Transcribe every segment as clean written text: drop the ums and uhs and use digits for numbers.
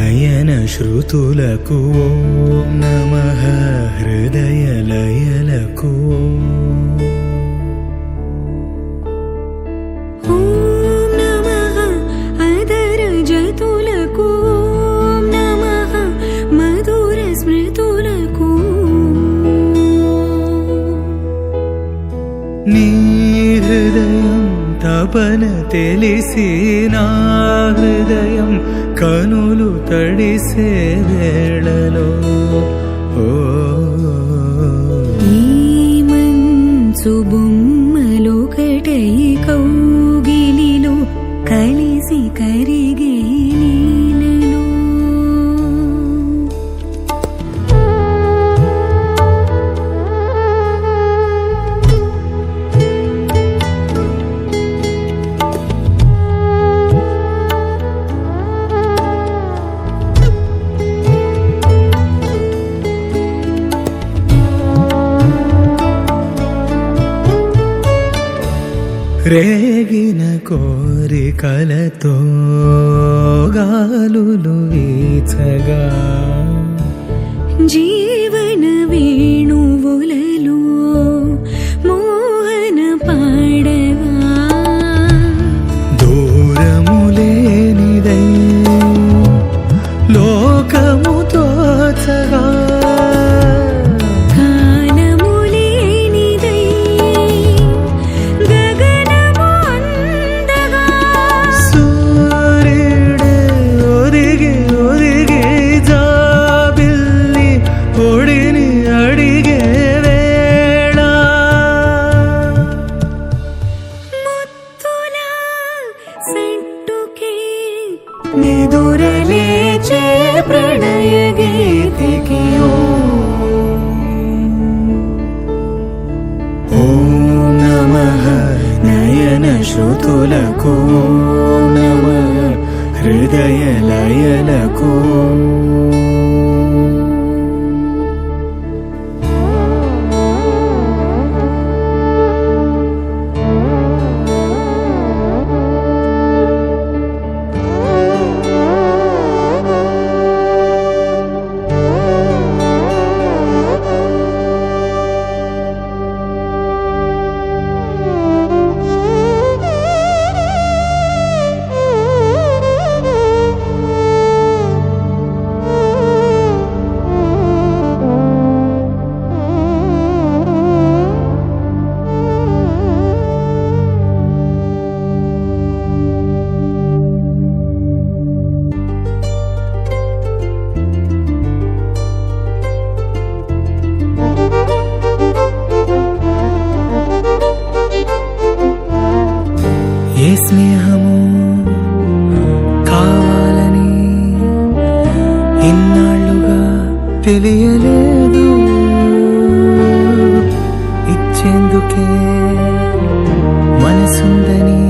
నయన శృతులకు ఓం నమః హృదయ లయలకు ఓం నమః అదర జతులకు ఓం నమః మధుర స్మృతులకు నీ హృదయం తపన తెలిసి నా హృదయం కనులు తడిసే వేళలో ఈ మంచు బొమ్మలొకటై కౌగిలిలో కలిసి కరిగే నీలలో రేగిన కోరికలతో గాలులు వీచగా జీవన వేణువులలో మోహన పాడగా దూరము లేనిదై లోకము తోచగా కాలము లేనిదై గగనము అందగా సూర్యుడే ఒదిగి ఒదిగి జాబిల్లి ఒడిని అడిగే వేళ ముత్తుల సెట్టుకే నిదురలేచే ప్రణయ గీతికి ఓం నమః నయన శృతులకు ఓం నమః హృదయ లయలకు ఏ స్నేహము కావాలని ఇన్నాళ్ళుగా తెలియలేదు ఇచ్చేందుకే మనసుందని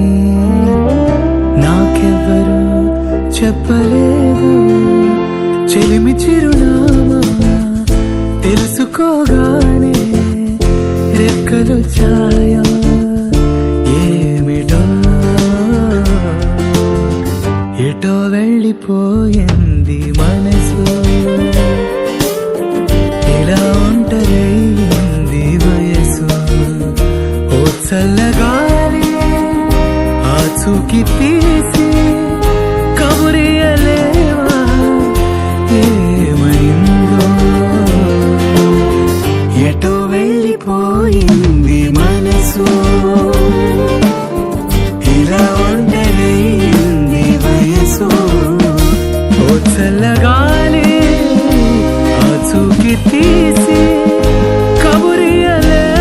నాకెవ్వరు చెప్పలేదు చెలిమి చిరునామా తెలుసుకోగానే రెక్కలు ఛాయ ఏమిటో ఎటో వెళ్ళిపోయింది మనసు ఇలా ఒంటరైంది వయసు ఓ చల్లగాలి ఆచూకి తీసి కబురియలేవా ఏమైందో ఎటో వెళ్ళిపోయింది మనసు ఇలా ఒంటరైంది వయసు ఓ చల్లగాలి ఆచూకి తీసి కబురియలేవా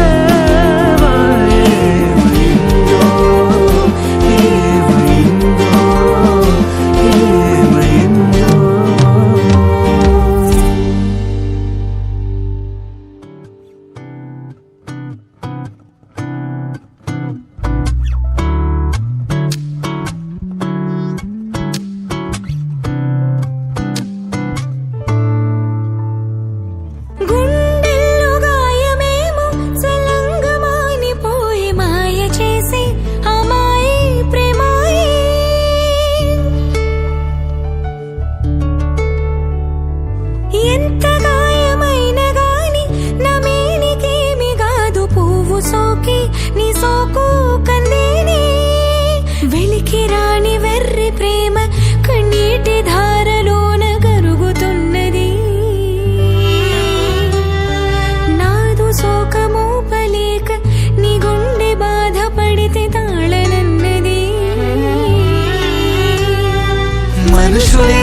ఏమైందో ఏమైందో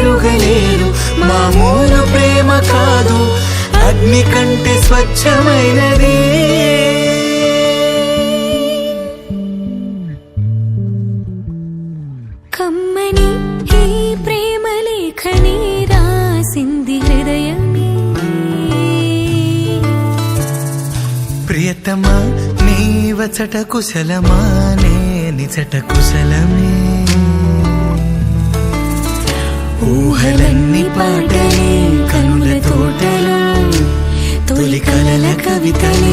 ఎరుగలేరు మామూలు ప్రేమ కాదు అగ్ని కంటే స్వచ్ఛమైనది కమ్మని ఈ ప్రేమ లేఖని రాసింది హృదయమే ప్రియతమా నీ వచట కుశలమా నే నిచట కుశలమే ఊహలన్నీ పాటలే కనుల తోటలో తొలి కలల కవితలే